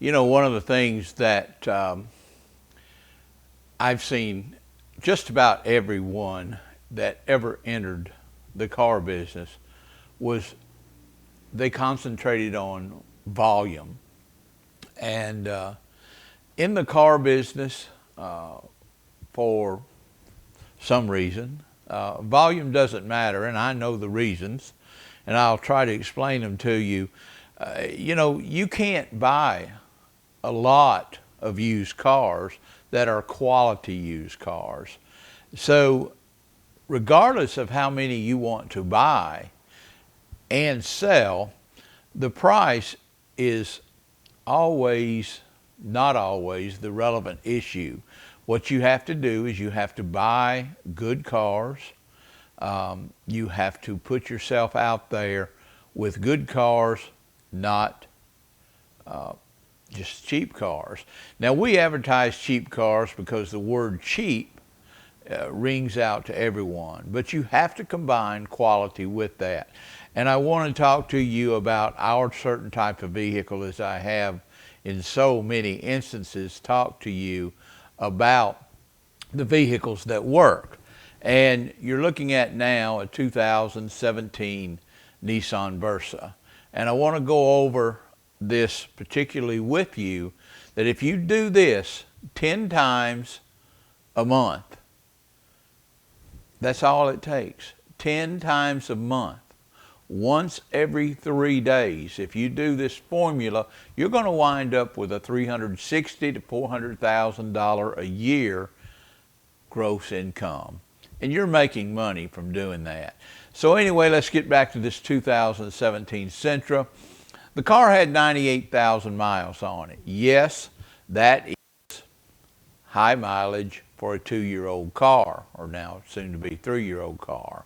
You know, one of the things that I've seen just about everyone that ever entered the car business was they concentrated on volume. And in the car business, for some reason, volume doesn't matter, and I know the reasons, and I'll try to explain them to you. You know, you can't buy a lot of used cars that are quality used cars. So regardless of how many you want to buy and sell, the price is always, not always, the relevant issue. What you have to do is you have to buy good cars. You have to put yourself out there with good cars, not just cheap cars. Now, we advertise cheap cars because the word cheap rings out to everyone, but you have to combine quality with that. And I want to talk to you about our certain type of vehicle, as I have in so many instances talked to you about the vehicles that work. And you're looking at now a 2017 Nissan Versa. And I want to go over this particularly with you, that if you do this 10 times a month, that's all it takes. 10 times a month, once every 3 days. If you do this formula, you're going to wind up with a $360,000 to $400,000 a year gross income. And you're making money from doing that. So anyway, let's get back to this 2017 Sentra. The car had 98,000 miles on it. Yes, that is high mileage for a 2-year-old car, or now soon to be 3-year-old car.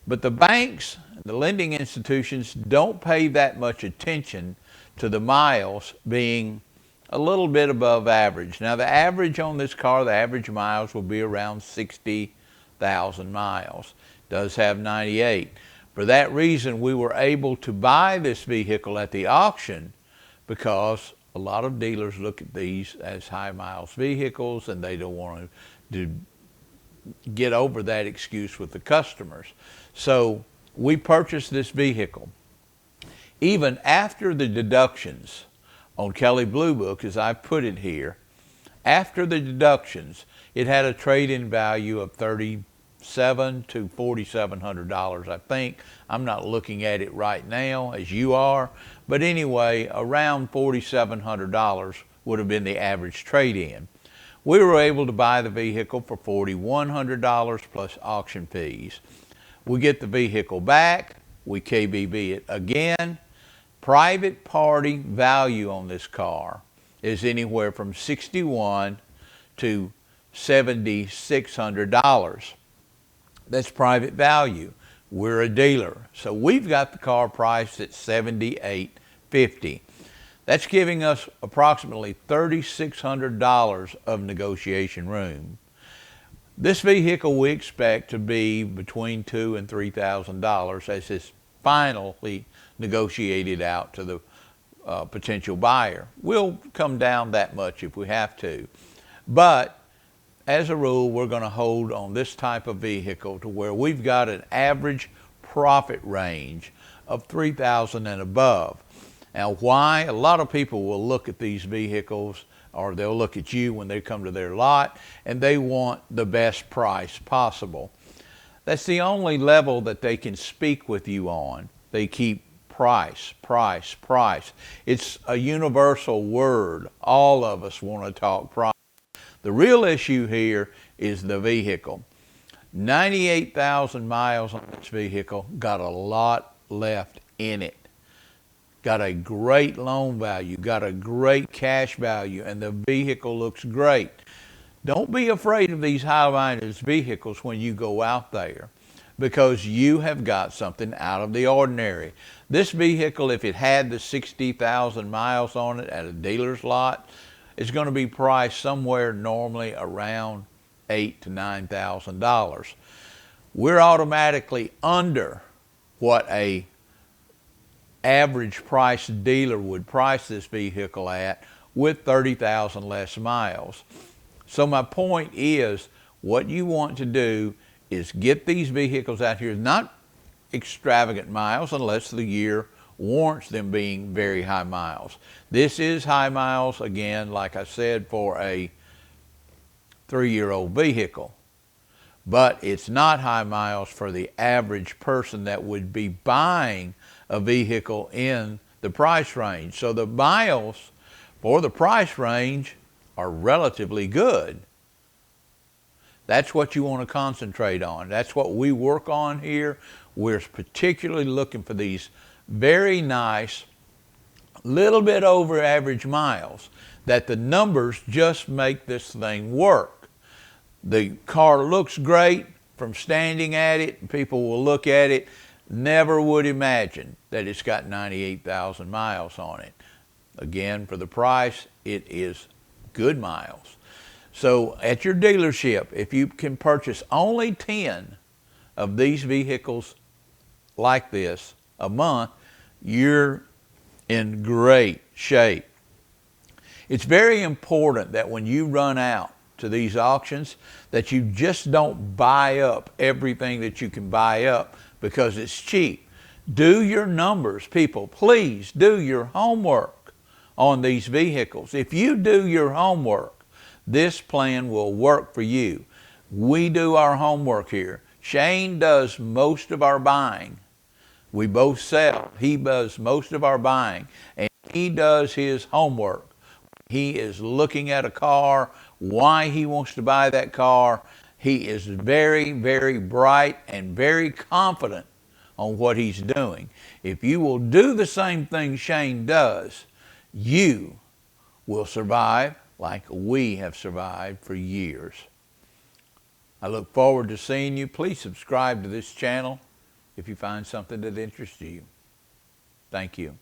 But the banks, the lending institutions don't pay that much attention to the miles being a little bit above average. Now, the average on this car, the average miles will be around 60,000 miles. It does have 98. For that reason, we were able to buy this vehicle at the auction, because a lot of dealers look at these as high miles vehicles and they don't want to get over that excuse with the customers. So we purchased this vehicle. Even after the deductions on Kelley Blue Book, as I put it here, after the deductions, it had a trade-in value of $3,700 to $4,700, I think. I'm not looking at it right now as you are, but anyway, around $4,700 would have been the average trade-in. We were able to buy the vehicle for $4,100 plus auction fees. We get the vehicle back, we KBB it again. Private party value on this car is anywhere from $6,100 to $7,600. That's private value. We're a dealer, so we've got the car priced at $78,500. That's giving us approximately $3,600 of negotiation room. This vehicle we expect to be between $2,000 and $3,000 as it's finally negotiated out to the potential buyer. We'll come down that much if we have to. But as a rule, we're going to hold on this type of vehicle to where we've got an average profit range of $3,000 and above. Now, why? A lot of people will look at these vehicles, or they'll look at you when they come to their lot, and they want the best price possible. That's the only level that they can speak with you on. They keep price, price, price. It's a universal word. All of us want to talk price. The real issue here is the vehicle. 98,000 miles on this vehicle, got a lot left in it. Got a great loan value, got a great cash value, and the vehicle looks great. Don't be afraid of these high-mileage vehicles when you go out there, because you have got something out of the ordinary. This vehicle, if it had the 60,000 miles on it at a dealer's lot, it's going to be priced somewhere normally around $8,000 to $9,000. We're automatically under what a average price dealer would price this vehicle at with 30,000 less miles. So my point is, what you want to do is get these vehicles out here, not extravagant miles unless the year warrants them being very high miles. This is high miles, again, like I said, for a 3-year-old vehicle. But it's not high miles for the average person that would be buying a vehicle in the price range. So the miles for the price range are relatively good. That's what you want to concentrate on. That's what we work on here. We're particularly looking for these very nice, little bit over average miles, that the numbers just make this thing work. The car looks great from standing at it. People will look at it, never would imagine that it's got 98,000 miles on it. Again, for the price, it is good miles. So at your dealership, if you can purchase only 10 of these vehicles like this a month, you're in great shape. It's very important that when you run out to these auctions, that you just don't buy up everything that you can buy up because it's cheap. Do your numbers, people. Please do your homework on these vehicles. If you do your homework, this plan will work for you. We do our homework here. Shane does most of our buying. We both sell. He does most of our buying, and he does his homework. He is looking at a car, why he wants to buy that car. He is very, very bright and very confident on what he's doing. If you will do the same thing Shane does, you will survive like we have survived for years. I look forward to seeing you. Please subscribe to this channel if you find something that interests you. Thank you.